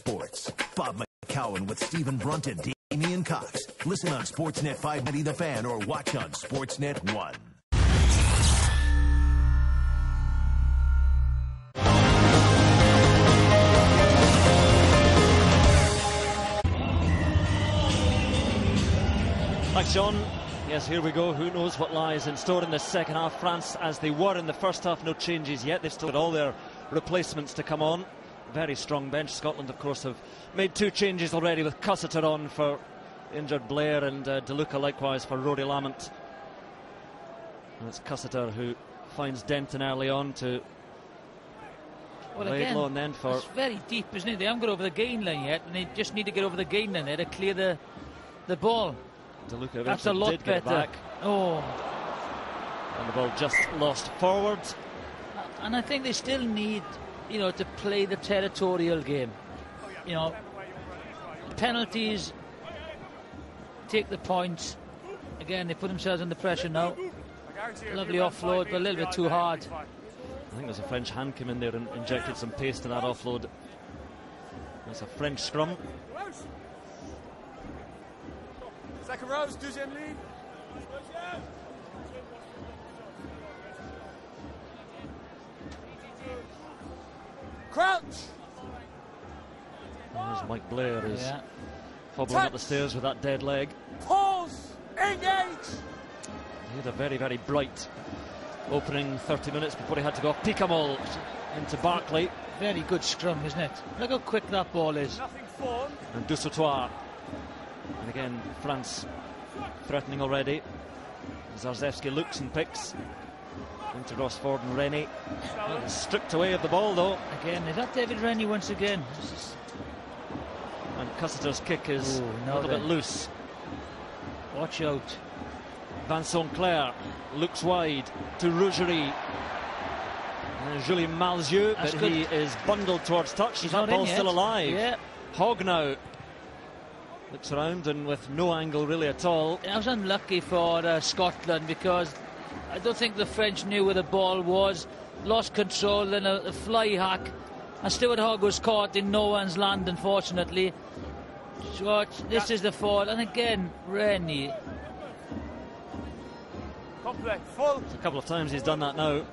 Sports. Bob McCowan with Stephen Brunt and Damian Cox. Listen on Sportsnet 590 The Fan or watch on Sportsnet 1. Thanks, John. Yes, here we go. Who knows what lies in store in the second half? France, as they were in the first half, no changes yet. They've still got all their replacements to come on. Very strong bench. Scotland, of course, have made 2 changes already, with Cussiter on for injured Blair and DeLuca likewise for Rory Lamont. And it's Cussiter who finds Denton early on to lay it low, and then for... It's very deep, isn't it? They haven't got over the gain line yet, and they just need to get over the gain line there to clear the ball. DeLuca That's a lot did better. Get back. Oh. And the ball just lost forward. And I think they still need, to play the territorial game. Penalties, take the points. Again, they put themselves under pressure now. Lovely offload, but a little bit too hard. I think there's a French hand came in there and injected some pace to that offload. There's a French scrum. Second rows, deuxième ligne. Crouch. There's Mike Blair is fobbling up the stairs with that dead leg. Pause. Engage. He had a very, very bright opening 30 minutes before he had to go off. Picamol into Barkley. Very good scrum, isn't it? Look how quick that ball is. Nothing form. And Dusautoir. And again, France threatening already. Zarzewski looks and picks into Rossford and Rennie. Stripped away of the ball though. Again, is that David Rennie once again? And Cussiter's kick is a little bit loose. Watch out. Vincent Clair looks wide to Rougerie. And Julien Malzieu, but he is bundled towards touch. He's that ball still alive. Yeah. Hogg now looks around and with no angle really at all. That was unlucky for Scotland, because I don't think the French knew where the ball was. Lost control, then a fly hack, and Stuart Hogg was caught in no one's land, unfortunately. So this is the fault, and again Rennie. Complete, full. A couple of times he's done that now,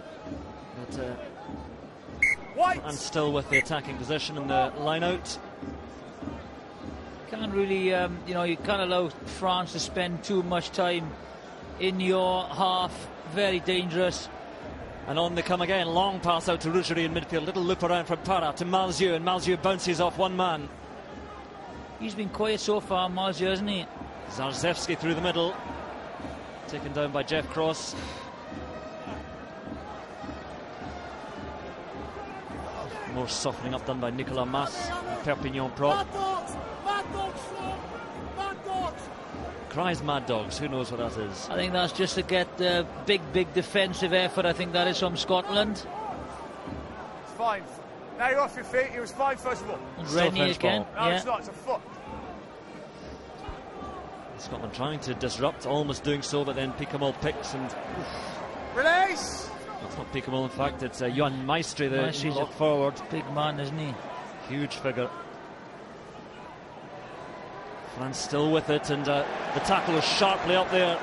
but White. and still with the attacking position and the line out. Can't really, you can't allow France to spend too much time in your half. Very dangerous. And on they come again. Long pass out to Rougerie in midfield. Little loop around from Para to Malzieu, and Malzieu bounces off one man. He's been quiet so far, Malzieu, hasn't he? Zarzewski through the middle, taken down by Jeff Cross. More softening up done by Nicolas Mas, Perpignan prop. Cries Mad Dogs, who knows what that is? I think that's just to get the big defensive effort. I think that is from Scotland. It's fine. Now you're off your feet. He was fine first of all. Rennie again. No, it's not. It's a foot. Scotland trying to disrupt, almost doing so, but then Picamol picks and... Release! That's not Picamol, in fact, it's Johan Maestri, the lock forward. Big man, isn't he? Huge figure. France still with it, and the tackle is sharply up there.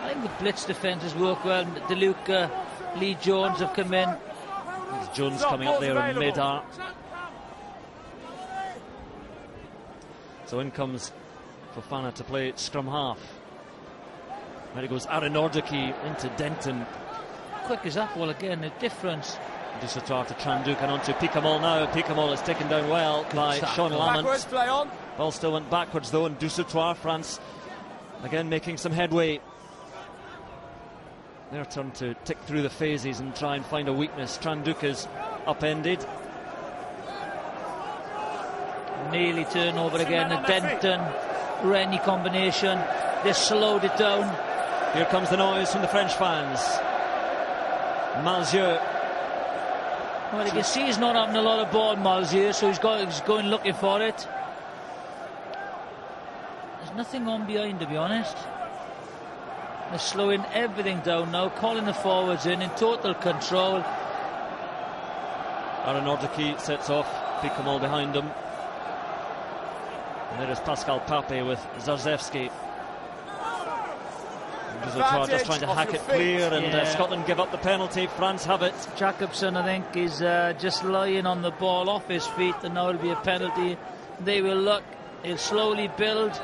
I think the blitz defences work well. DeLuca, Lee Jones have come in. There's Jones coming up there in mid-arm. So in comes Fofana to play scrum half. There it goes, Aaron Nordicky into Denton. Quick as that ball again, the difference. Dusautoir to Tranduk and onto Picamol now. Picamol is taken down well by Sean Lamont. Backwards, play on. Ball still went backwards though, and Dusautoir, France again making some headway. Their turn to tick through the phases and try and find a weakness. Tranduk is upended. Nearly turnover again, the Denton-Rennie combination. They slowed it down. Here comes the noise from the French fans. Malzieu. Well, you can see he's not having a lot of ball, Malzieu, so he's going looking for it. There's nothing on behind, to be honest. They're slowing everything down now, calling the forwards in total control. Aaron Nordicky sets off, Picamol behind him. And there is Pascal Pape with Zarzewski. Just trying to hack it clear, and Scotland give up the penalty. France have it. Jacobson, I think, is just lying on the ball off his feet, and now it'll be a penalty. They will look. He'll slowly build.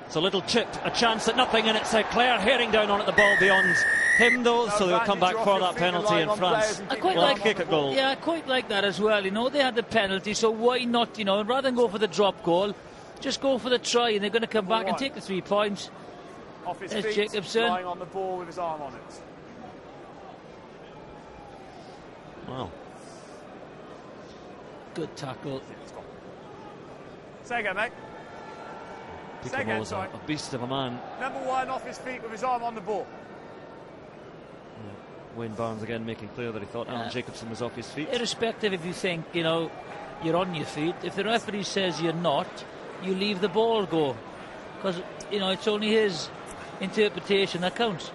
It's a little chip, a chance at nothing, and it's Claire Herring down on it. The ball beyond him, though, so they'll come back for that penalty, and France will kick at goal. Yeah, I quite like that as well. You know, they had the penalty, so why not? You know, rather than go for the drop goal, just go for the try, and they're going to come back and take the 3 points. Off his There's feet, Jacobson. lying on the ball with his arm on it. Wow. Good tackle. Say again, mate. Pico was a beast of a man. Number 1 off his feet with his arm on the ball. Wayne Barnes again making clear that he thought Alan Jacobson was off his feet. Irrespective if you think, you know, you're on your feet, if the referee says you're not, you leave the ball go. Because, you know, it's only his interpretation that counts.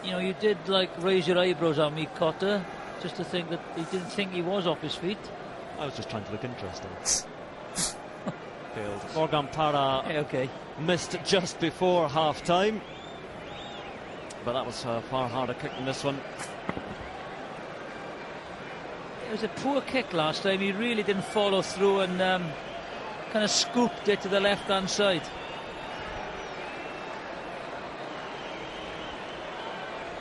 You know, you did like raise your eyebrows at me, Cotter, just to think that he didn't think he was off his feet. I was just trying to look interesting. Failed. Morgan Parra missed just before half time, but that was a far harder kick than this one. It was a poor kick last time. He really didn't follow through and kind of scooped it to the left hand side.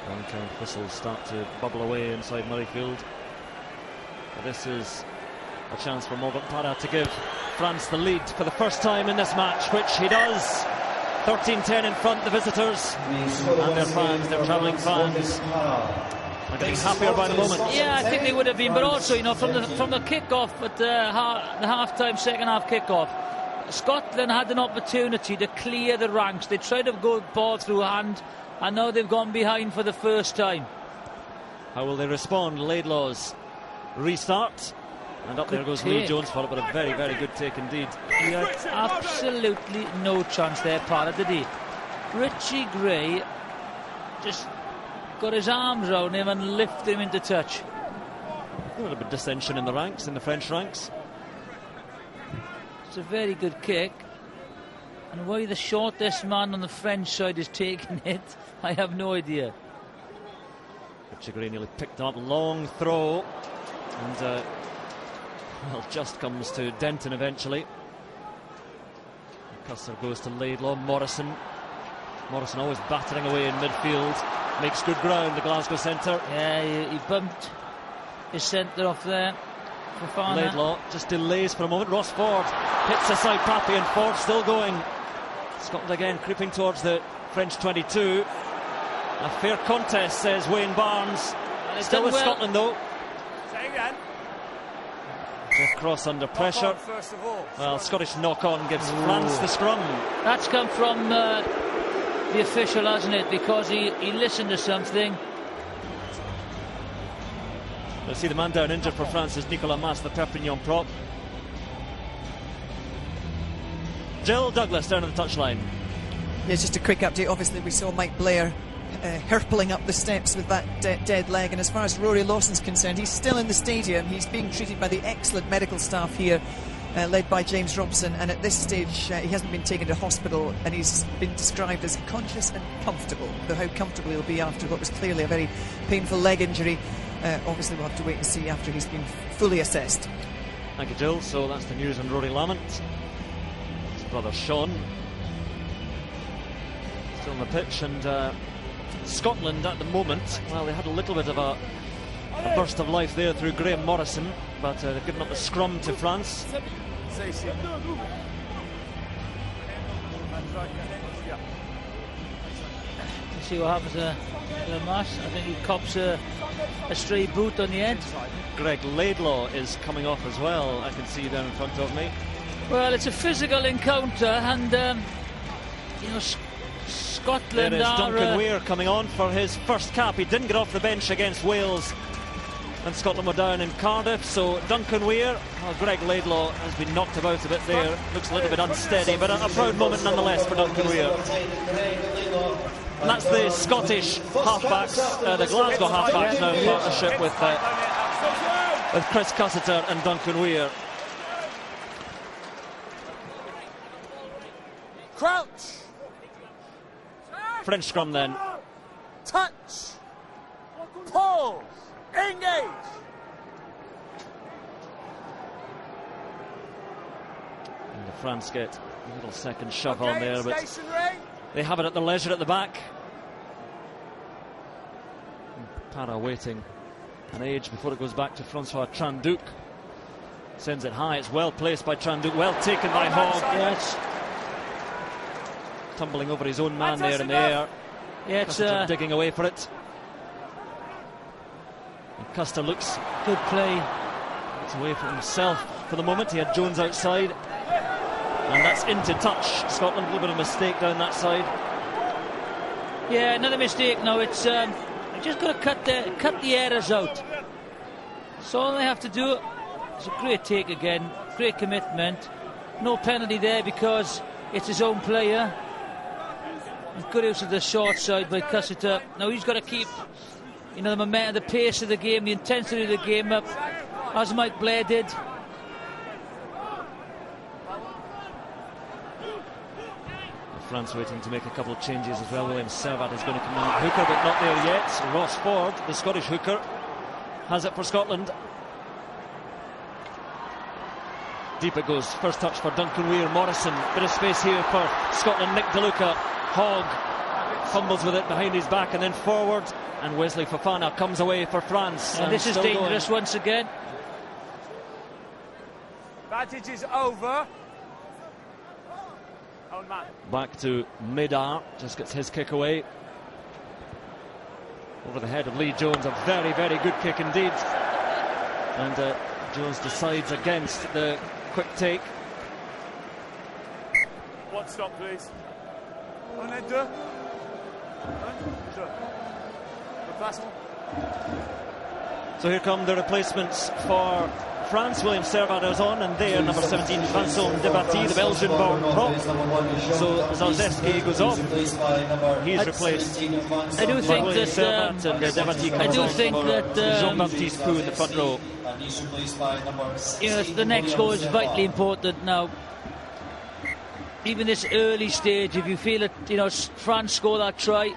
Long-term whistles start to bubble away inside Murrayfield. But this is a chance for Morgan Parra to give France the lead for the first time in this match, which he does. 13-10 in front, the visitors and their fans, their travelling fans, are getting happier by the moment. Yeah, I think they would have been, but also, you know, from the kick-off at the half-time, second half kick-off, Scotland had an opportunity to clear the ranks. They tried to go ball through hand, and now they've gone behind for the first time. How will they respond? Laidlaw's restart. And up there goes Lee Jones for it, but a very, very good take indeed. He had absolutely no chance there, Parra, did he? Richie Gray just got his arms around him and lifted him into touch. A little bit of dissension in the ranks, in the French ranks. It's a very good kick. And why the shortest man on the French side is taking it, I have no idea. Richie Gray nearly picked up, long throw. And well, just comes to Denton eventually. Custer goes to Laidlaw. Morrison always battering away in midfield. Makes good ground, the Glasgow centre. Yeah, he bumped his centre off there. Fofana. Laidlaw just delays for a moment. Ross Ford hits aside Pape, and Ford still going. Scotland again creeping towards the French 22. A fair contest, says Wayne Barnes. Still with Scotland though. Say again. Jeff Cross under pressure. First of all. Well, Scottish knock-on gives France the scrum. That's come from the official, hasn't it? Because he listened to something. We'll see the man down injured for France is Nicolas Mas, the Perpignan prop. Jill Douglas down on the touchline. Yeah, just a quick update. Obviously, we saw Mike Blair herpling up the steps with that dead leg, and as far as Rory Lawson's concerned, he's still in the stadium. He's being treated by the excellent medical staff here, led by James Robson, and at this stage he hasn't been taken to hospital, and he's been described as conscious and comfortable. Though how comfortable he'll be after what was clearly a very painful leg injury, obviously we'll have to wait and see after he's been fully assessed. Thank you, Jill. So that's the news on Rory Lamont. His brother Sean still on the pitch, and Scotland at the moment, well, they had a little bit of a burst of life there through Graham Morrison, but they've given up the scrum to France. See what happens to Mas. I think he cops a stray boot on the end. Greg Laidlaw is coming off as well, I can see down in front of me. Well, it's a physical encounter, and you know, Scotland there is are, Duncan Weir coming on for his first cap. He didn't get off the bench against Wales, and Scotland were down in Cardiff. So Duncan Weir, Greg Laidlaw has been knocked about a bit there. Looks a little bit unsteady, but a proud moment nonetheless for Duncan Weir. And that's the Scottish halfbacks, the Glasgow halfbacks now in partnership with Chris Cussiter and Duncan Weir. Crouch. French scrum then. Touch. Pause. Engage. And the France get a little second shove on there, but Stationary. they have it at their leisure at the back. Para waiting an age before it goes back to Francois Tranduc. Sends it high, it's well placed by Tranduc, well taken by Hogg. Yes. Tumbling over his own man there in the air. Yeah, it's Custer digging away for it. And Custer looks good play. It's away from himself for the moment. He had Jones outside, and that's into touch. Scotland, a little bit of mistake down that side. Yeah, another mistake now. It's just got to cut the errors out. That's all they have to do. It's a great take again, great commitment. No penalty there because it's his own player. And good use of the short side by Custer. Now he's got to keep, you know, the momentum, the pace of the game, the intensity of the game up, as Mike Blair did. France waiting to make a couple of changes as well. William Servat is going to come out. Hooker, but not there yet. Ross Ford, the Scottish hooker, has it for Scotland. Deep it goes. First touch for Duncan Weir. Morrison. Bit of space here for Scotland. Nick DeLuca. Hogg fumbles with it behind his back and then forward. And Wesley Fofana comes away for France. And this is dangerous once again. Advantage is over. Own man. Back to Midar. Just gets his kick away. Over the head of Lee Jones. A very, very good kick indeed. And Jones decides against the quick take. One stop, please. Un et deux. So here come the replacements for France. William Servat is on, and there, number 17, Vincent Debatty, the Belgian-born prop. So Zalewski goes off. He's replaced. I do think William that Servat and Debatty comes I do on. think that Jean-Baptiste Pou in the front row. You know, the next goal is vitally important now. Even this early stage, if you feel it, you know, France score that try,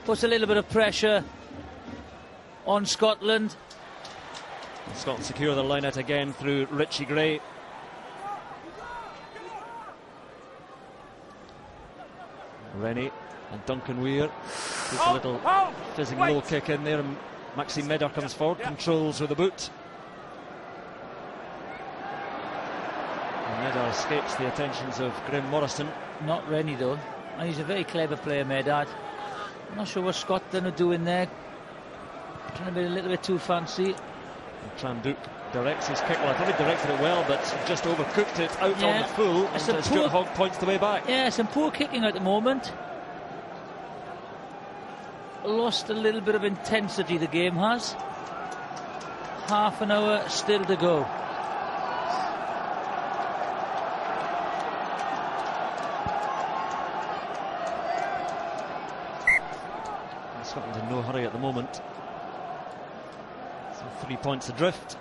puts a little bit of pressure on Scotland. Scotland secure the line out again through Richie Gray. Rennie and Duncan Weir. Puts a little fizzing low kick in there, and Maxime Medard comes forward, controls with the boot. And Medard escapes the attentions of Graham Morrison. Not Rennie though, and he's a very clever player, Medard. I'm not sure what Scotland are doing there. Trying to be a little bit too fancy. Tranduc directs his kick. Well, I think he directed it well, but just overcooked it out on the full. And Stuart Hogg points the way back. Yeah, some poor kicking at the moment. Lost a little bit of intensity, the game has. Half an hour still to go. Scotland in no hurry at the moment. So 3 points adrift.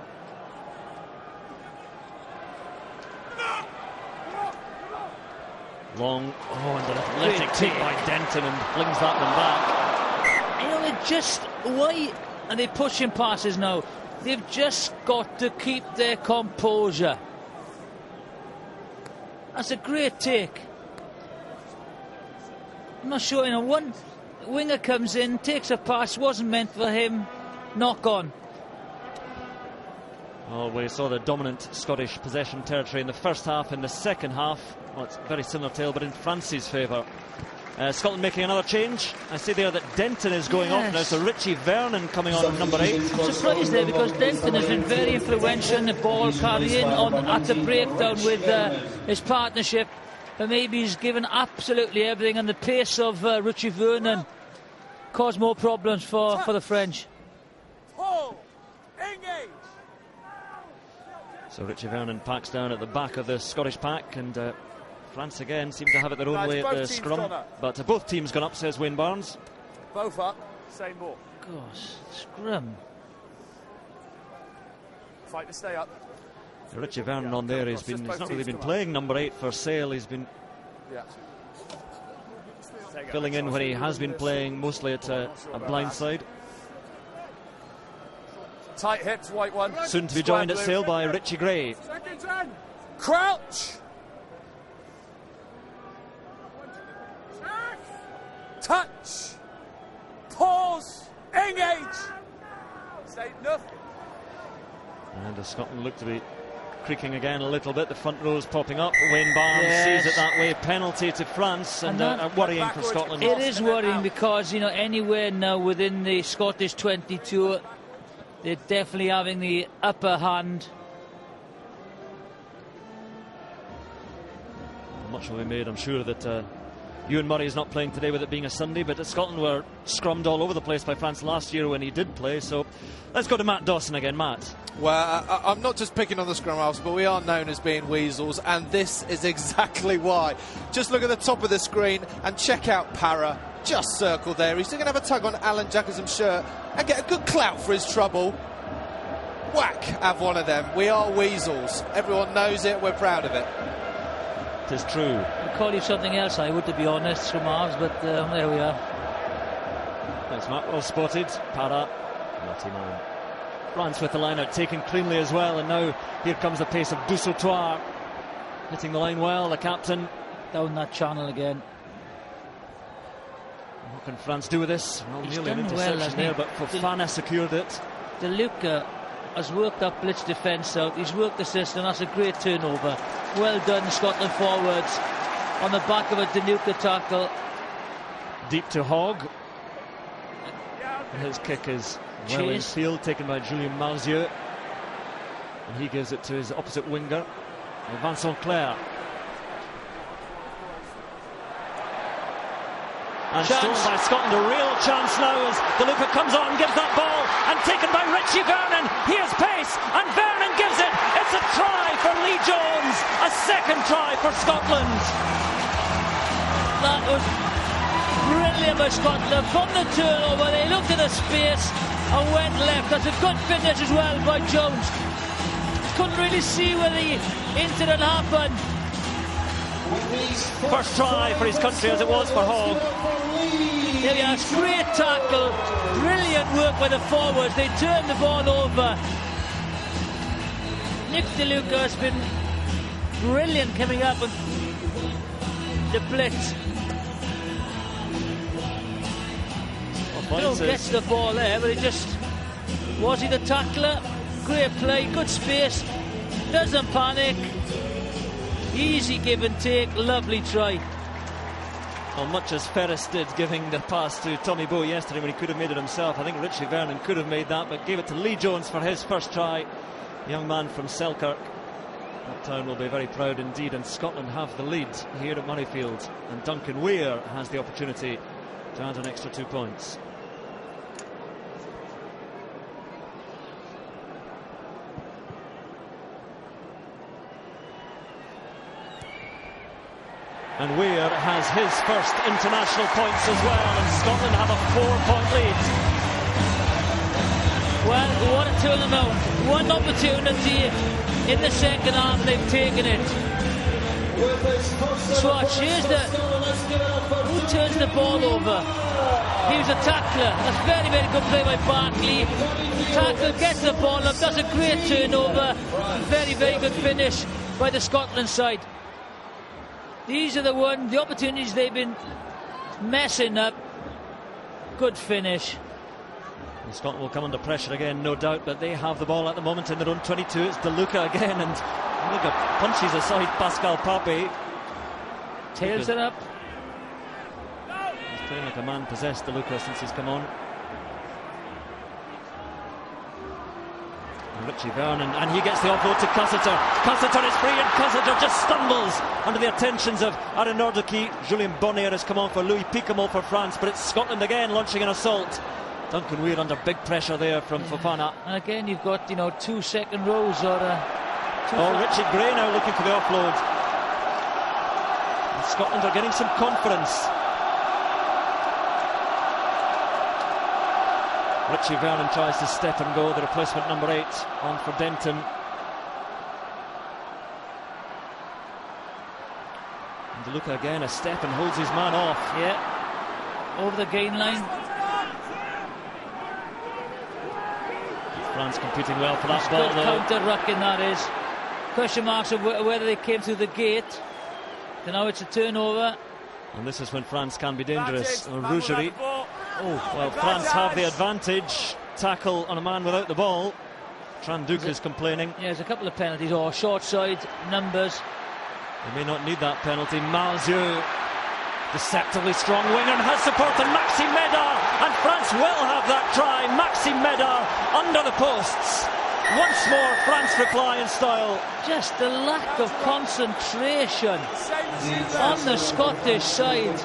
Long, and an athletic take by Denton, and flings that one back. You know, they just, why are they pushing passes now? They've just got to keep their composure. That's a great take. I'm not sure, you know, one winger comes in, takes a pass, wasn't meant for him, knock on. Well, we saw the dominant Scottish possession territory in the first half. In the second half, well, it's a very similar tale, but in France's favour. Scotland making another change. I see there that Denton is going off now, so Richie Vernon coming on number 8. I'm surprised there because Denton has been very influential in the ball carrying at the breakdown with his partnership. But maybe he's given absolutely everything, and the pace of Richie Vernon caused more problems for the French. So Richie Vernon packs down at the back of the Scottish pack, and France again seem to have it their own way at the scrum. But both teams gone up, says Wayne Barnes. Both up, same ball. Gosh, scrum. Fight to stay up. Richie Vernon on there, he's not really been playing number 8 for Sale. He's been filling in when he has been playing mostly at a blind side. Tight hips, white one. Soon to be joined at sail by Richie Gray. Crouch. Touch. Pause. Engage. Say nothing. And as Scotland look to be creaking again a little bit, the front row is popping up. Wayne Barnes sees it that way. Penalty to France, and worrying for Scotland. It is worrying because, you know, anywhere now within the Scottish 22, they're definitely having the upper hand. Much will be made, I'm sure, that Ewan Murray is not playing today with it being a Sunday, but Scotland were scrummed all over the place by France last year when he did play. So let's go to Matt Dawson again. Matt. Well, I'm not just picking on the scrum halves, but we are known as being weasels, and this is exactly why. Just look at the top of the screen and check out Parra, just circled there. He's going to have a tug on Alan Jackerson's shirt and get a good clout for his trouble. Whack, have one of them. We are weasels. Everyone knows it. We're proud of it. It is true. I'd call you something else, I would, to be honest, scrum halves, but there we are. Thanks, Matt. Well spotted. Parra, naughty man. France with the line out taken cleanly as well, and now here comes the pace of Dusautoir, hitting the line well, the captain. Down that channel again. What can France do with this? Well, He's nearly an done interception well, there, but Fofana secured it. DeLuca has worked that blitz defence out. He's worked the system. That's a great turnover. Well done, Scotland forwards, on the back of a DeLuca tackle. Deep to Hogg. And his kick is well in field, taken by Julien Malzieu. And he gives it to his opposite winger, Vincent Clerc. And stolen by Scotland, a real chance now as DeLuca comes on, gives that ball, and taken by Richie Vernon. Here's pace, and Vernon gives it. It's a try for Lee Jones, a second try for Scotland. That was brilliant by Scotland. From the turnover, they looked at the space and went left. That's a good finish as well by Jones. Couldn't really see where the incident happened. First try for his country, as it was for Hogg. There he has, great tackle, brilliant work by the forwards. They turned the ball over. Nick DeLuca has been brilliant coming up with the blitz. Gets the ball there, but it just, was he the tackler? Great play, good space, doesn't panic. Easy give and take, lovely try. Well, much as Ferris did, giving the pass to Tommy Bowe yesterday when he could have made it himself. I think Richie Vernon could have made that, but gave it to Lee Jones for his first try. Young man from Selkirk. That town will be very proud indeed, and Scotland have the lead here at Murrayfield. And Duncan Weir has the opportunity to add an extra 2 points. And Weir has his first international points as well, and Scotland have a 4-point lead. Well, what a turnaround. One opportunity in the second half, they've taken it. Swatch, here's who turns the ball over? He was a tackler. That's very, very good play by Barkley. Tackle, gets the ball up, does a great turnover. Very, very good finish by the Scotland side. These are the opportunities they've been messing up. Good finish. And Scotland will come under pressure again, no doubt, but they have the ball at the moment in their own 22. It's DeLuca again, and look at punches aside Pascal Pape. Tails it up. He's playing like a man possessed, DeLuca, since he's come on. Richie Vernon, and he gets the offload to Cussiter. Cussiter is free, and Cussiter just stumbles under the attentions of Aaron Nordicky. Julien Bonnier has come on for Louis Picamol for France, but it's Scotland again launching an assault. Duncan Weir under big pressure there from Fofana. And again, you've got 2 second rows or Richard Gray now looking for the offload. And Scotland are getting some confidence. Richie Vernon tries to step and go, the replacement number 8 on for Denton. And Luca again, a step and holds his man off. Yeah, over the gain line. France competing well for that ball, though. Counter-rucking, that is. Question marks of whether they came through the gate. Then now it's a turnover. And this is when France can be dangerous. Rougerie. Oh, well, France have the advantage. Tackle on a man without the ball. Tranduc is complaining. Yeah, there's a couple of penalties, or short side numbers. They may not need that penalty. Malzieu, deceptively strong winger, and has support from Maxime Médard, and France will have that try. Maxime Médard under the posts. Once more, France reply in style. Just the lack of concentration on the Scottish side.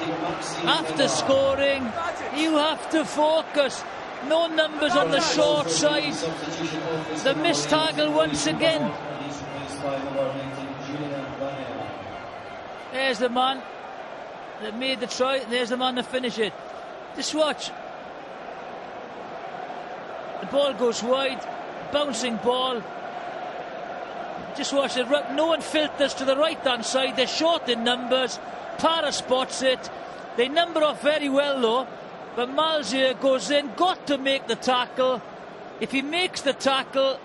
After scoring, you have to focus. No numbers on the short side. The missed tackle once again. There's the man that made the try. There's the man to finish it. Just watch. The ball goes wide. Bouncing ball. Just watch it. No one filters to the right hand side. They're short in numbers. Para spots it. They number off very well though. But Malzieu goes in. Got to make the tackle. If he makes the tackle,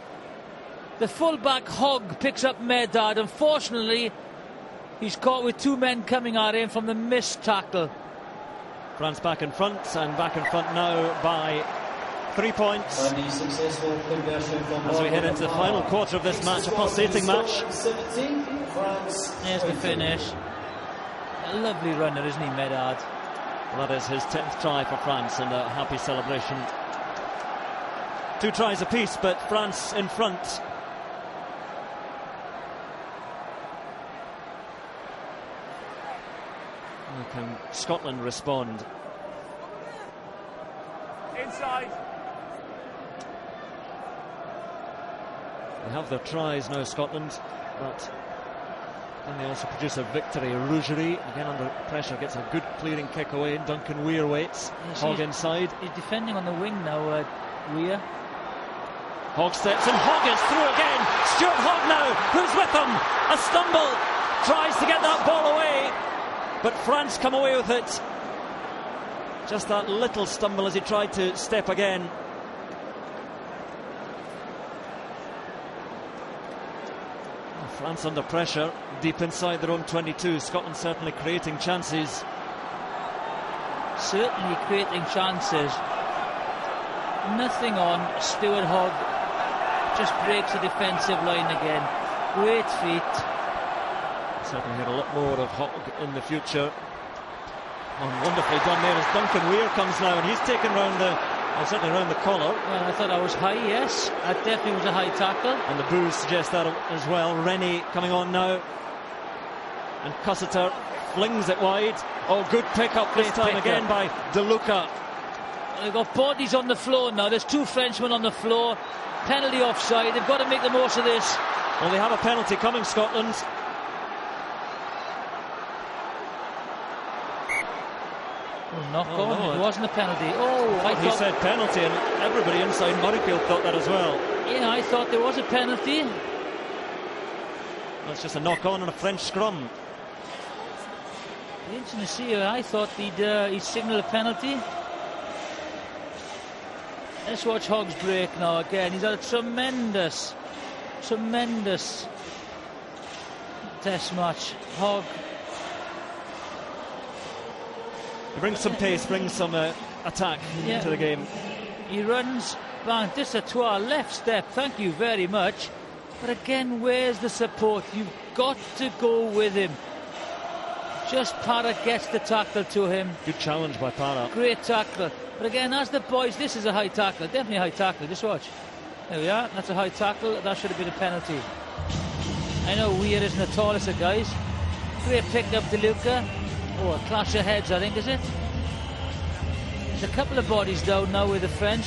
the fullback Hogg picks up Médard. Unfortunately, he's caught with two men coming at him from the missed tackle. France back in front, and back in front now by 3 points. As we head into the final quarter of this match, a pulsating match. There's the finish. A lovely runner, isn't he, Médard? Well, that is his 10th try for France, and a happy celebration. 2 tries apiece, but France in front. Can Scotland respond? Inside. They have their tries now, Scotland, but then they also produce a victory. Rougerie, again under pressure, gets a good clearing kick away. Duncan Weir waits. Hogg inside. He's defending on the wing now, Weir. Hogg steps and Hogg is through again. Stuart Hogg now, who's with him? A stumble, tries to get that ball away, but France come away with it. Just that little stumble as he tried to step again. France under pressure, deep inside their own 22. Scotland certainly creating chances. Certainly creating chances. Nothing on. Stuart Hogg just breaks the defensive line again. Great feet. Certainly had a lot more of Hogg in the future. Oh, wonderfully done there as Duncan Weir comes now, and he's taken round the, certainly around the collar. Well, I thought I was high, yes. That definitely was a high tackle. And the boos suggest that as well. Rennie coming on now. And Cussiter flings it wide. Oh, good pick up this time again by De Luca. They've got bodies on the floor now. There's 2 Frenchmen on the floor. Penalty offside. They've got to make the most of this. Well, they have a penalty coming, Scotland. Oh, knock on. No, it wasn't a penalty. Oh, I thought he said penalty, and everybody inside Murrayfield thought that as well. Yeah, I thought there was a penalty. That's just a knock on and a French scrum. Interesting to see. I thought he'd signal a penalty. Let's watch Hogg's break now again. He's had a tremendous test match. Hogg. He brings some pace, brings some attack into the game. He runs, bang, just a left step, thank you very much. But again, where's the support? You've got to go with him. Just Para gets the tackle to him. Good challenge by Para. Great tackle. But again, as the boys, this is a high tackle, definitely a high tackle. Just watch. There we are, that's a high tackle. That should have been a penalty. I know Weir isn't the tallest of guys. Great pick up De Luca. Oh, a clash of heads, I think, is it? There's a couple of bodies down now with the French.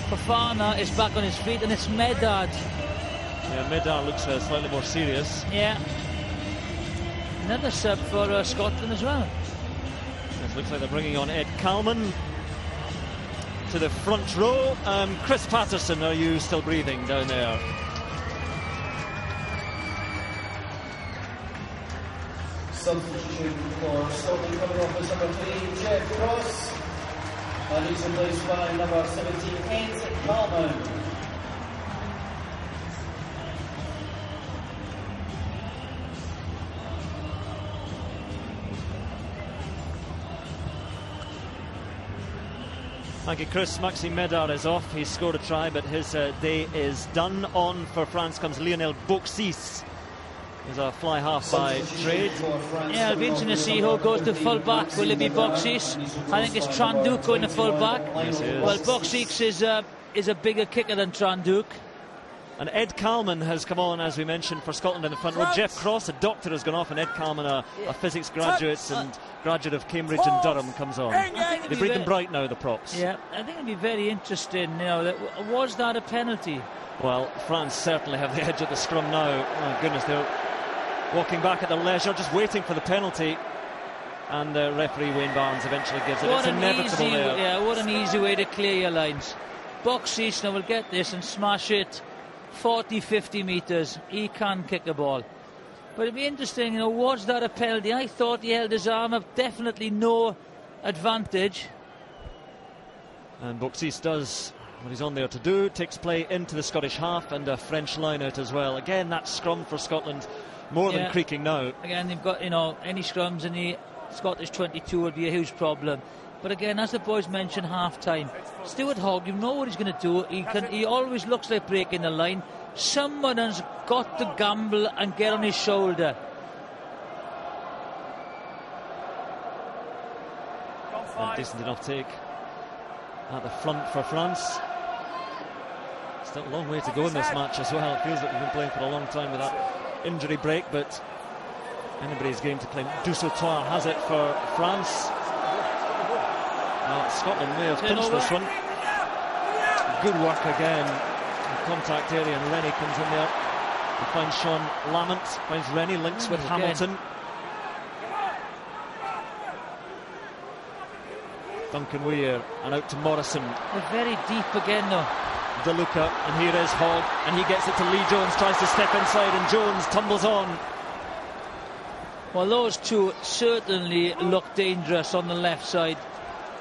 Fofana is back on his feet, and it's Médard. Yeah, Médard looks slightly more serious. Yeah. Another sub for Scotland as well. It looks like they're bringing on Ed Kalman to the front row. Chris Patterson, are you still breathing down there? Substitution for Scotland coming off as number 3, Jeff Cross. And he's replaced by number 17, Ed Kalman. Thank you, Chris. Maxime Medard is off. He's scored a try, but his day is done. On for France comes Lionel Boxis. There's a fly half by trade. Yeah, it'll be interesting to see who goes to full back. Will it be Boxis? I think it's Tranduc going to full back. Yes, well, Boxis is a bigger kicker than Tranduc. And Ed Kalman has come on, as we mentioned, for Scotland in the front row. Jeff Cross, a doctor, has gone off, and Ed Kalman, a physics graduate and graduate of Cambridge and Durham, comes on. They breed them bright now, the props. Yeah, I think it'll be very interesting. Was that a penalty? Well, France certainly have the edge at the scrum now. Oh goodness, they're walking back at their leisure, just waiting for the penalty. And the referee Wayne Barnes eventually gives it. It's inevitable there. Yeah, what an easy way to clear your lines. Boxis now will get this and smash it 40-50 metres. He can kick a ball. But it'd be interesting, was that a penalty? I thought he held his arm up. Definitely no advantage. And Boxis does what he's on there to do. Takes play into the Scottish half and a French line out as well. Again, that scrum for Scotland more than creaking now. Again, they've got, any scrums in the Scottish 22 would be a huge problem. But again, as the boys mentioned, half-time, Stuart Hogg, you know what he's going to do. He always looks like breaking the line. Someone has got to gamble and get on his shoulder. A decent enough take at the front for France. Still a long way to go in this match as well. It feels like we've been playing for a long time with that injury break, but anybody's game to claim. Dusautoir has it for France. Scotland may have pinched this one. Good work again. Contact area, and Rennie comes in there. He finds Sean Lamont, finds Rennie, links with Hamilton. Duncan Weir, and out to Morrison. They're very deep again though. DeLuca, and here is Hogg, and he gets it to Lee Jones, tries to step inside, and Jones tumbles on. Well, those two certainly look dangerous on the left side.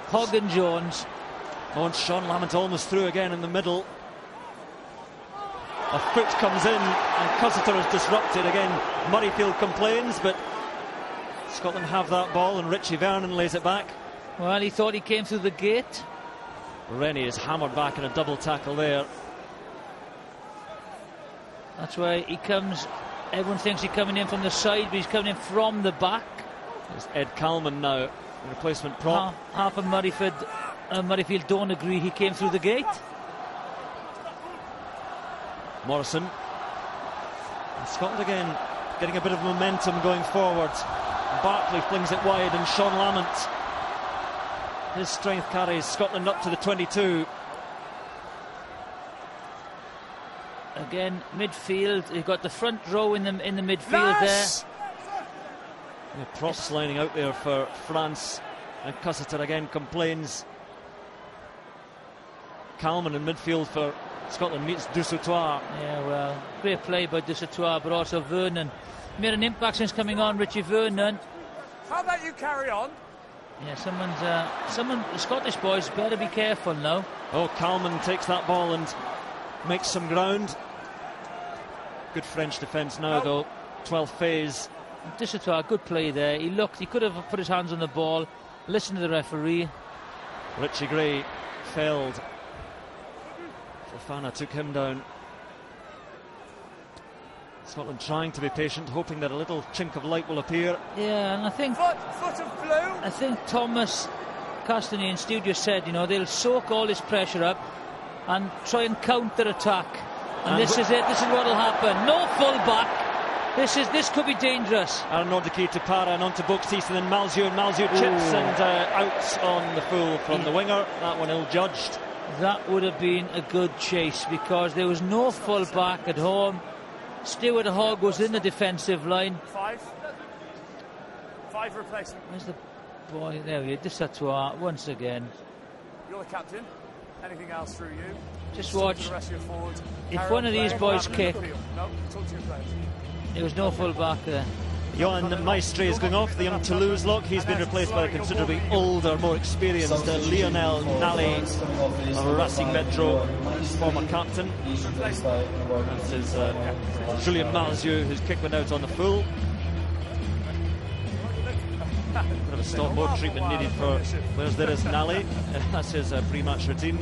Hogg and Jones. Oh, and Sean Lamont almost through again in the middle. A foot comes in, and Cussiter is disrupted again. Murrayfield complains, but Scotland have that ball, and Richie Vernon lays it back. Well, he thought he came through the gate. Rennie is hammered back in a double tackle there. That's why he comes. Everyone thinks he's coming in from the side, but he's coming in from the back. There's Ed Kalman now, the replacement prop. Half of Murrayfield don't agree he came through the gate. Morrison. And Scotland again getting a bit of momentum going forward. Barkley flings it wide, and Sean Lamont, his strength carries Scotland up to the 22. Again, midfield. You've got the front row in the midfield there. The props lining out there for France, and Cussiter again complains. Kalman in midfield for Scotland meets Dusautoir. Yeah, well, great play by Dusautoir, but also Vernon made an impact since coming on. Richie Vernon. How about you carry on? Yeah, the Scottish boys better be careful now. Oh, Kalman takes that ball and makes some ground. Good French defence now, though. 12th phase. Dusautoir, good play there. He could have put his hands on the ball, listened to the referee. Richie Gray failed. Fofana took him down. Scotland trying to be patient, hoping that a little chink of light will appear. Yeah, and I think foot of blue. I think Thomas Castany in studio said, they'll soak all this pressure up and try and counter-attack. And this is it. This is what will happen. No full back. This could be dangerous. Aaron Nordicke to Para and on to Boxis, and then Malzieu chips and out on the full from the winger. That one ill-judged. That would have been a good chase because there was no full back at home. Stuart Hogg was in the defensive line. Five replacement. Where's the boy? There we are. Dusautoir once again. You're the captain. Anything else through you? Just watch. The rest of your forwards. If one of these boys kick, No, talk to your players. there was no full back there. Johan Maestre is going off, the young Toulouse lock. He's been replaced by a considerably older, more experienced Lionel Nally of Racing Metro, former captain. That is Julien Marzieu, whose kick went out on the full. Bit of a stop-board treatment needed for players. There is Nally, that's his pre-match routine.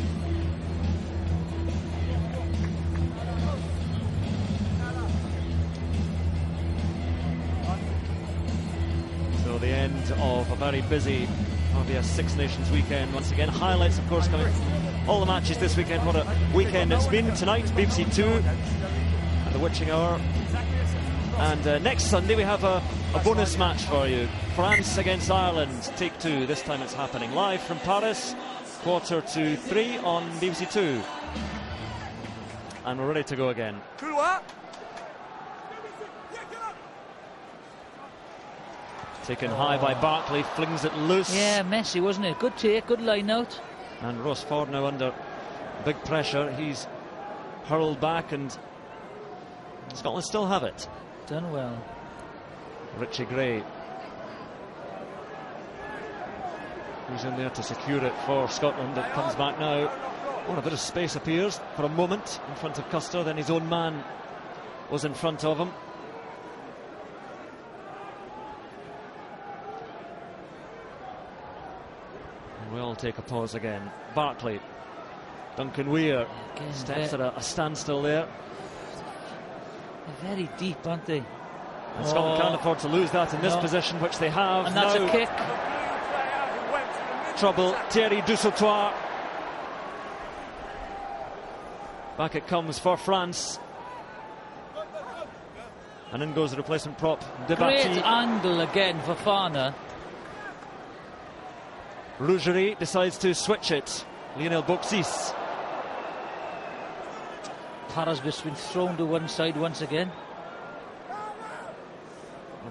So the end of a very busy RBS Six Nations weekend once again. Highlights, of course, coming. All the matches this weekend. What a weekend it's been. Tonight, BBC 2 at the witching hour. And next Sunday we have a bonus match for you. France against Ireland, take 2. This time it's happening live from Paris, 2:45 on BBC 2. And we're ready to go again. Taken high by Barkley, flings it loose. Yeah, messy, wasn't it? Good take, good line out. And Ross Ford now under big pressure. He's hurled back and Scotland still have it. Done well. Richie Gray, who's in there to secure it for Scotland. It comes back now. Oh, a bit of space appears for a moment in front of Custer. Then his own man was in front of him. We'll take a pause again. Barkley, Duncan Weir steps at a standstill there. They're very deep, aren't they? And Scotland can't afford to lose that in this position, which they have. And that's now, a kick. Trouble, Thierry Dussautoir. Back it comes for France. And in goes the replacement prop, Debatty. Great angle again for Fana. Rougerie decides to switch it. Lionel Boxis. Para's just been thrown to one side once again.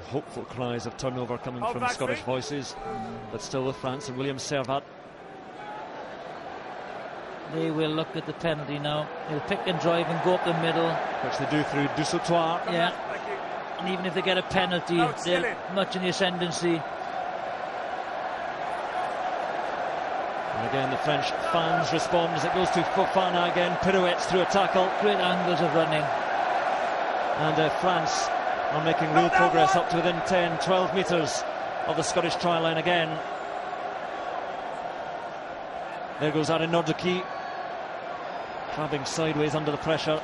Hopeful cries of turnover coming from Scottish voices, but still with France and William Servat. They will look at the penalty now. They'll pick and drive and go up the middle, which they do through Dussautoir. Yeah, and even if they get a penalty, they're much in the ascendancy. And again, the French fans respond as it goes to Fofana again. Pirouettes through a tackle. Great angles of running. And France are making real progress up to within 10, 12 metres of the Scottish try line again. There goes Aaron Nordicky, crabbing sideways under the pressure.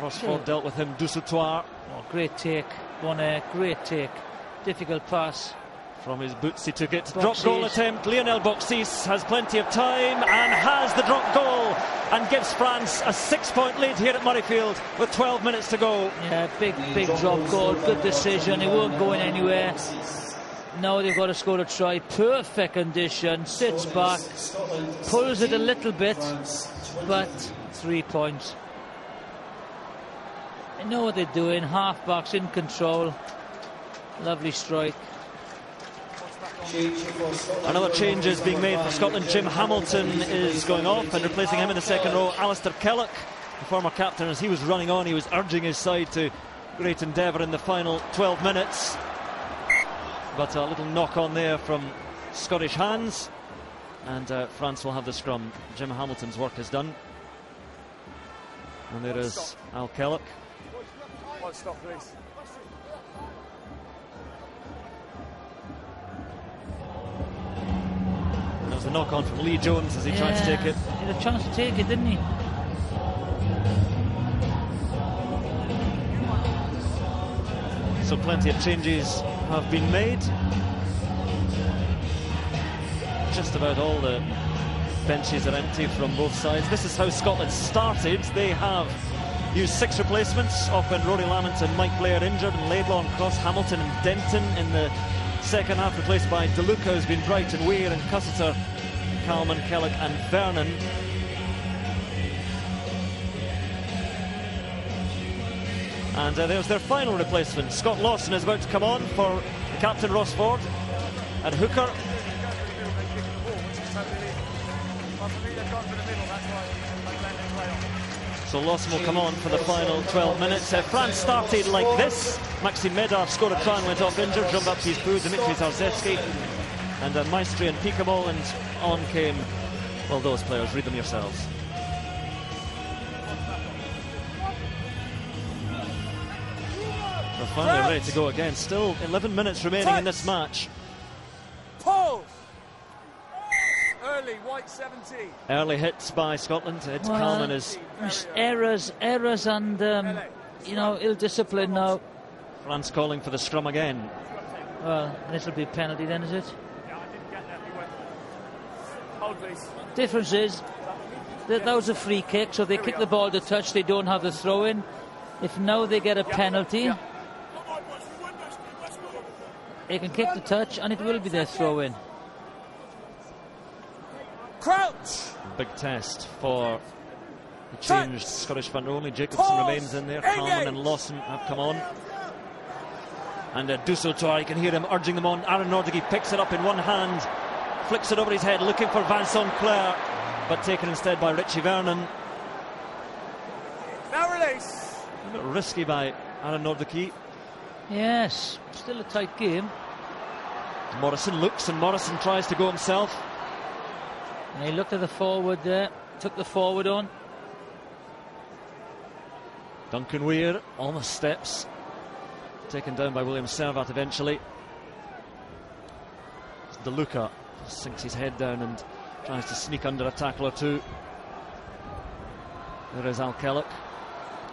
Rossford dealt with him. Dussautoir. Oh, great take. Bonnet, great take. Difficult pass. From his boots he took it. Boxis. Drop goal attempt. Lionel Boxis has plenty of time and has the drop goal and gives France a 6-point lead here at Murrayfield with 12 minutes to go. Yeah, big drop goal. Good decision. It weren't going anywhere. Now they've got to score a try. Perfect condition. Sits back. Pulls it a little bit. But 3 points. They know what they're doing. Half-backs in control. Lovely strike. Another change is being made for Scotland. Jim Hamilton is going off, and replacing him in the second row, Alistair Kellock, the former captain. As he was running on, he was urging his side to great endeavour in the final 12 minutes. But a little knock on there from Scottish hands, and France will have the scrum. Jim Hamilton's work is done. And there is Al Kellock. Stop, please. There was a knock on from Lee Jones as he tried to take it. He had a chance to take it, didn't he? So plenty of changes have been made. Just about all the benches are empty from both sides. This is how Scotland started. They have used 6 replacements. Off went Rory Lamont, Mike Blair injured, and Laidlaw and Cross, Hamilton and Denton in the second half, replaced by DeLuca, who's been bright, and Weir and Cussiter, Kalman, Kellock and Vernon. And there's their final replacement. Scott Lawson is about to come on for Captain Rossford at hooker. So Lawson will come on for the final 12 minutes. France started like this. Maxime Médard scored a try and went off injured. Jean-Baptiste Bou, Dimitri Zarzewski, and Maestri and Picamo, and on came, well, those players. Read them yourselves. They're finally ready to go again. Still 11 minutes remaining in this match. Pause. Early, white 17. Early hits by Scotland. It's Kalman is errors and you know, ill discipline now. France calling for the scrum again. Well, this will be a penalty then, is it? Yeah, I didn't get that. He went. Hold, please. Difference is that was a free kick, so they kick the ball to touch. They don't have the throw in. If now they get a penalty, they can kick the touch, and it will be their throw in. Crouch. Big test for the changed Scottish front row. Only Jacobson remains in there. Kalman and Lawson have come on. And Dussault, you can hear him urging them on. Aaron Nordighi picks it up in one hand, flicks it over his head, looking for Vincent Clare, but taken instead by Richie Vernon. Now release. A bit risky by Aaron Nordighi. Yes, still a tight game. Morrison looks, and Morrison tries to go himself. And he looked at the forward there, took the forward on. Duncan Weir on the steps, taken down by William Servat eventually. DeLuca sinks his head down and tries to sneak under a tackle or two. There is Al Kellock.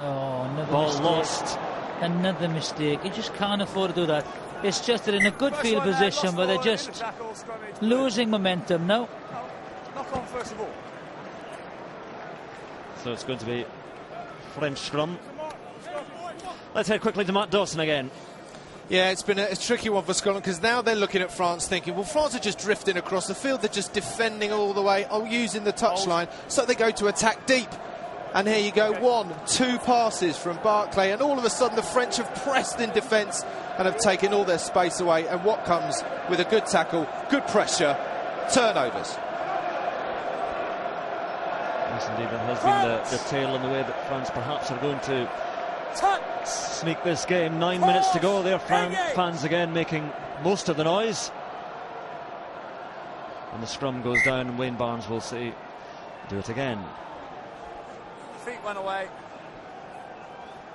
Oh, another ball mistake. Lost. Another mistake. You just can't afford to do that. It's just they're in a good field position, but they're just losing momentum now. Knock on first of all. So it's going to be French scrum. Let's head quickly to Matt Dawson again. Yeah, it's been a tricky one for Scotland, because now they're looking at France thinking, well, France are just drifting across the field. They're just defending all the way, using the touchline. So they go to attack deep. And here you go, 1, 2 passes from Barclay, and all of a sudden the French have pressed in defence and have taken all their space away. And what comes with a good tackle, good pressure, turnovers. Yes, indeed, that has been the tail in the way that France perhaps are going to sneak this game. 9 minutes to go. There, fans again making most of the noise. And the scrum goes down, and Wayne Barnes will say, do it again. Feet went away.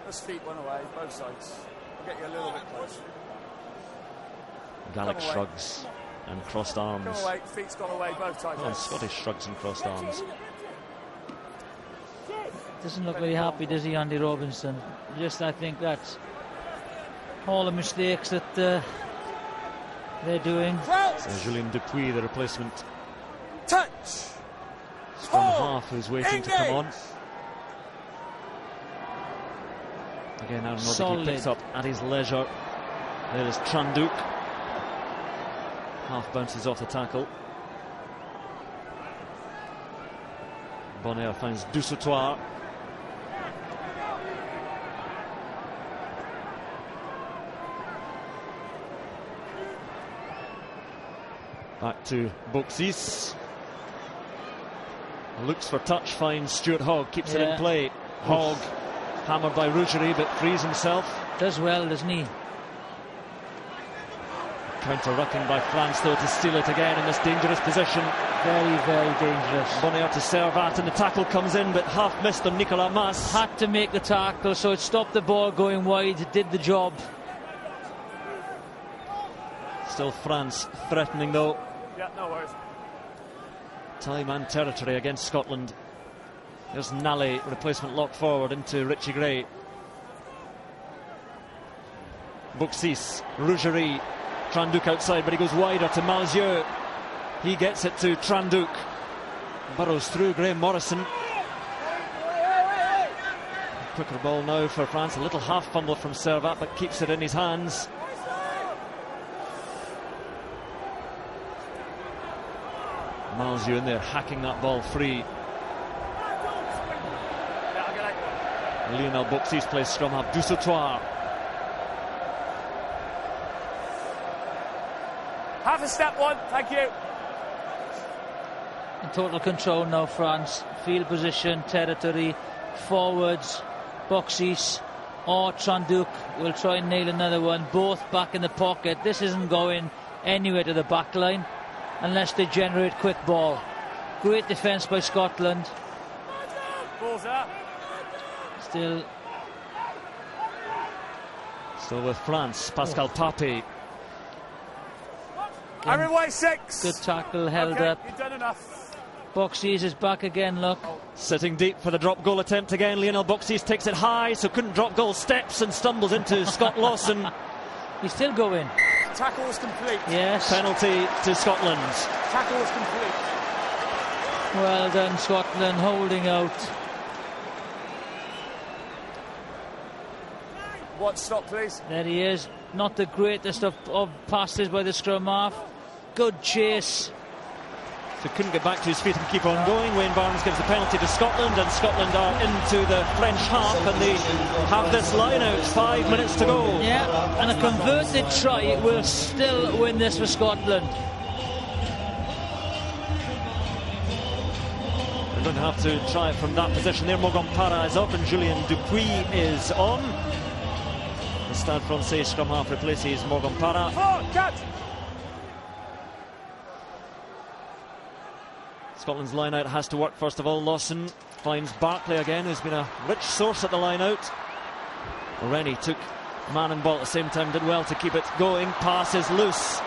Those feet went away, both sides. I'll get you a little bit closer. Gallic shrugs and crossed arms. Come away, feet's gone away, both sides. Oh, Scottish shrugs and crossed arms. Doesn't look very happy, does he, Andy Robinson? Just, I think that's all the mistakes that they're doing. So Julien Dupuis, the replacement Touch. scrum half, who's waiting to come on. Again, Aaron Nordighi picks up at his leisure. There is Tranduk. Half bounces off the tackle. Bonner finds Dussault. Back to Boxis. Looks for touch, finds Stuart Hogg, keeps it in play. Hogg hammered by Rougerie, but frees himself. Does well, doesn't he? Counter-rucking by France, though, to steal it again in this dangerous position. Very, very dangerous. Bonner to Servat, and the tackle comes in, but half missed on Nicolas Mas. Had to make the tackle, so it stopped the ball going wide. It did the job. Still France threatening, though. Yeah, no worries. Time and territory against Scotland. There's Nally, replacement lock forward into Richie Gray. Boxis, Rougerie, Tranduk outside, but he goes wider to Malzieu. He gets it to Tranduk. Burrows through Graham Morrison. Quicker ball now for France. A little half fumble from Servat, but keeps it in his hands. Malzieu in there, hacking that ball free. Lionel Boxis plays scrum half. Dussault. Half a step one, thank you. In total control now, France. Field position, territory, forwards, Boxis or Tranduk will try and nail another one, both back in the pocket. This isn't going anywhere to the back line unless they generate quick ball. Great defence by Scotland. Balls up. Still with France, Pascal Pape. Everywhere 6. Good tackle, held up. You've done enough. Boxis is back again, look. Sitting deep for the drop goal attempt again. Lionel Boxis takes it high, so couldn't drop goal. Steps and stumbles into Scott Lawson. He's still going. Tackle was complete. Yes. Penalty to Scotland. Tackle was complete. Well done, Scotland, holding out. What stop, please? There he is. Not the greatest of passes by the scrum half. Good chase. So couldn't get back to his feet and keep on going. Wayne Barnes gives the penalty to Scotland, and Scotland are into the French half, and they have this line out. 5 minutes to go. Yeah, and a converted try will still win this for Scotland. They're going to have to try it from that position there. Morgan Parra is up and Julien Dupuis is on. The Stade Francais scrum half replaces Morgan Parra. Scotland's line out has to work first of all. Lawson finds Barclay again, who's been a rich source at the line out. Rennie took man and ball at the same time, did well to keep it going. Pass is loose.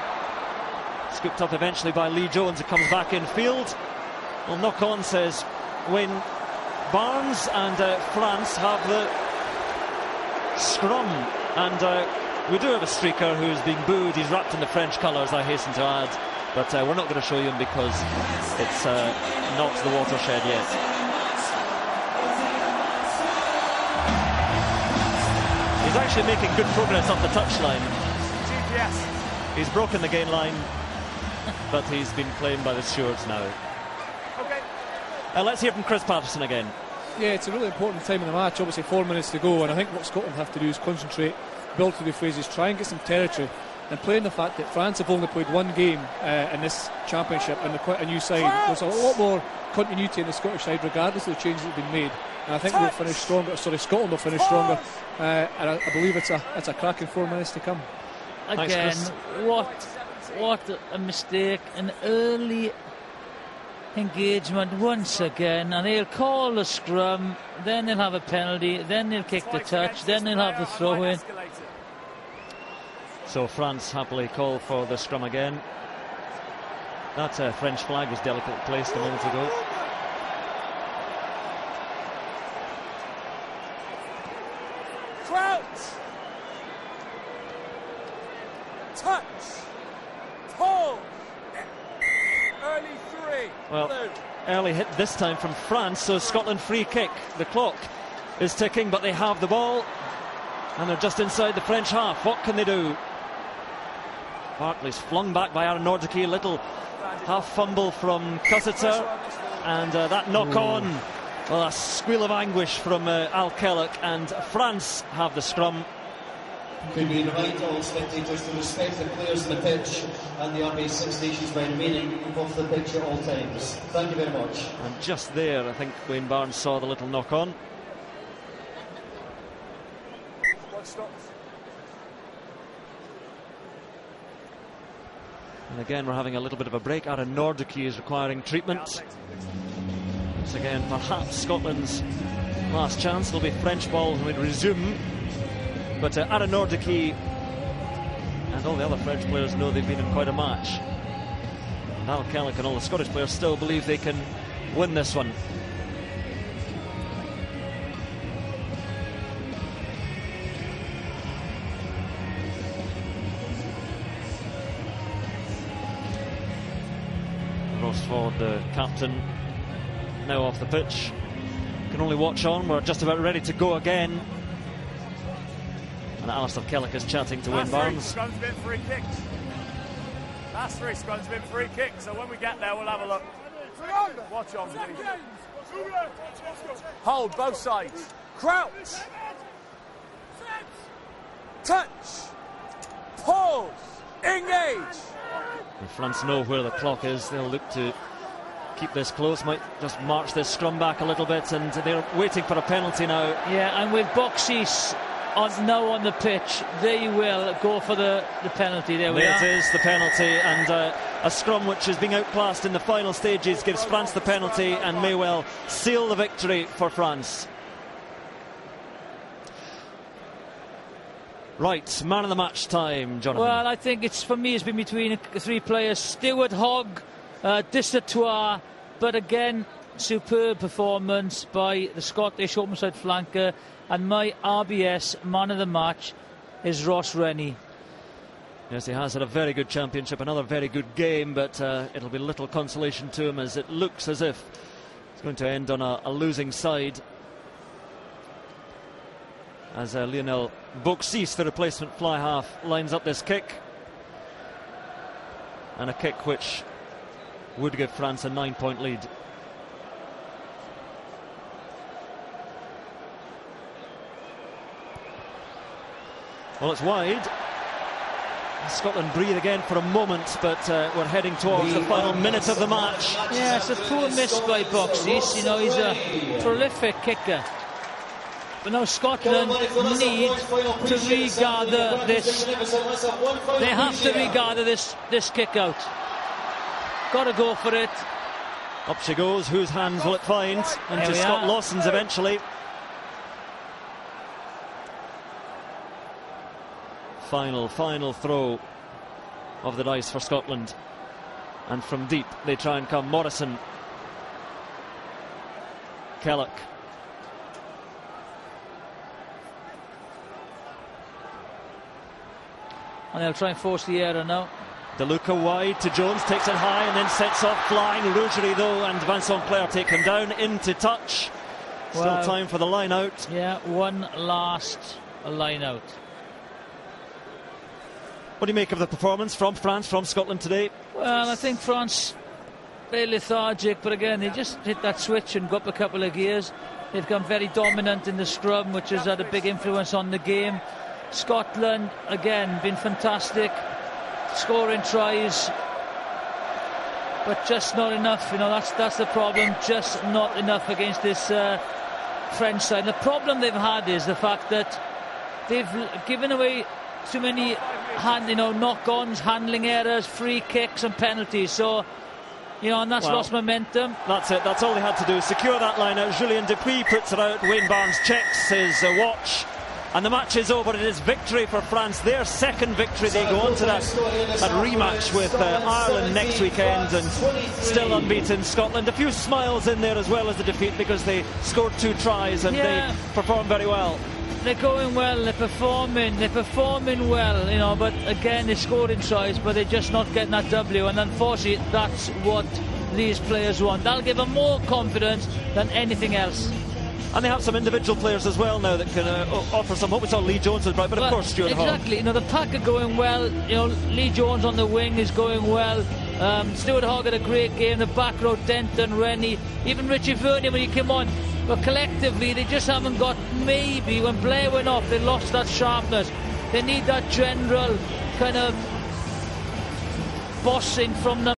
Scooped up eventually by Lee Jones, who comes back in field. Well, knock on, says Wayne Barnes, and France have the scrum. And we do have a streaker who's being booed. He's wrapped in the French colours, I hasten to add. But we're not going to show you him because it's not the watershed yet. He's actually making good progress up the touchline. GPS. He's broken the gain line, but he's been claimed by the stewards now. Okay. Let's hear from Chris Patterson again. Yeah, it's a really important time in the match. Obviously 4 minutes to go, and I think what Scotland have to do is concentrate, build through the phases, try and get some territory, and playing the fact that France have only played one game in this championship, and they're quite a new side. There's a lot more continuity in the Scottish side regardless of the changes that have been made, and I think we'll finish stronger. Scotland will finish stronger, and I believe it's a cracking 4 minutes to come. Again, what a mistake, an early engagement once again, and they'll call the scrum, then they'll have a penalty, then they'll kick the touch, then they'll have the throw in. So France happily call for the scrum again. That French flag was delicately placed a moment ago. Crouch. Touch. Pull. Early 3. Well, early hit this time from France, so Scotland free kick. The clock is ticking, but they have the ball, and they're just inside the French half. What can they do? Barclay's flung back by Aaron Nordicky, little half fumble from Cussiter, and that knock on. Well, a squeal of anguish from Al Kellock, and France have the scrum. Could we remind all spectators to respect the players in the pitch and the RBS 6 stations by remaining off the pitch at all times. Thank you very much. And just there, I think Wayne Barnes saw the little knock on. And again, we're having a little bit of a break. Aaron Nordicky is requiring treatment. Once again, perhaps Scotland's last chance. It'll be French ball when we resume. But Aaron Nordicky and all the other French players know they've been in quite a match. And Al Kellock and all the Scottish players still believe they can win this one. Rosford, the captain, now off the pitch. Can only watch on. We're just about ready to go again. And Alistair Kellock is chatting to Wayne Barnes. Scrum's been free kicked. Last 3 scrums been free kicked. So when we get there, we'll have a look. Watch on, please. Hold both sides. Crouch. Touch. Pause. Engage. If France know where the clock is, they'll look to keep this close, might just march this scrum back a little bit, and they're waiting for a penalty now. Yeah, and with Boxes now on the pitch, they will go for the penalty. There we are. It is the penalty, and a scrum which is being outclassed in the final stages gives France the penalty and may well seal the victory for France. Right, man of the match time, Jonathan. Well, I think for me it's been between three players: Stewart, Hogg, Dissertoire, but again, superb performance by the Scottish open side flanker, and my RBS man of the match is Ross Rennie. Yes, he has had a very good championship, another very good game, but it'll be little consolation to him, as it looks as if it's going to end on a losing side, as Lionel Boxis, the replacement fly half, lines up this kick, and a kick which would give France a 9-point lead. Well, it's wide. Scotland breathe again for a moment, but we're heading towards the final minute of the match. Yeah, it's a poor miss by Boxes. You know, he's a prolific kicker. But now Scotland need to regather this. They have to regather this kick out. Got to go for it. Up she goes. Whose hands will it find? Into Scott Lawson's eventually. Final throw of the dice for Scotland. And from deep they try and come. Morrison. Kellock. And they'll try and force the error now. DeLuca wide to Jones, takes it high and then sets off flying. Rougerie though, and Vincent Clair take him down into touch. Still time for the line out. Yeah, one last line out. What do you make of the performance from France, from Scotland today? Well, I think France very lethargic, but again they just hit that switch and got up a couple of gears. They've become very dominant in the scrum, which has had a big influence on the game. Scotland again been fantastic, scoring tries, but just not enough. You know, that's the problem, just not enough against this French side. And the problem they've had is the fact that they've given away too many knock-ons, handling errors, free kicks and penalties. So, you know, and that's lost momentum. That's it. That's all they had to do. Secure that line out. Julien Dupuis puts it out. Wayne Barnes checks his watch. And the match is over. It is victory for France. Their second victory. They go on to that rematch with Ireland next weekend, and still unbeaten Scotland. A few smiles in there as well as the defeat, because they scored 2 tries and they performed very well. They're going well, they're performing well, you know, but again they're scoring tries, but they're just not getting that W, and unfortunately that's what these players want. That'll give them more confidence than anything else. And they have some individual players as well now that can offer some hope. We saw Lee Jones was bright, but of course Stuart Hogg. Exactly, you know, the pack are going well. You know, Lee Jones on the wing is going well. Stuart Hogg had a great game. The back row, Denton, Rennie, even Richie Vernier when he came on. But collectively, they just haven't got, maybe when Blair went off, they lost that sharpness. They need that general kind of bossing from them.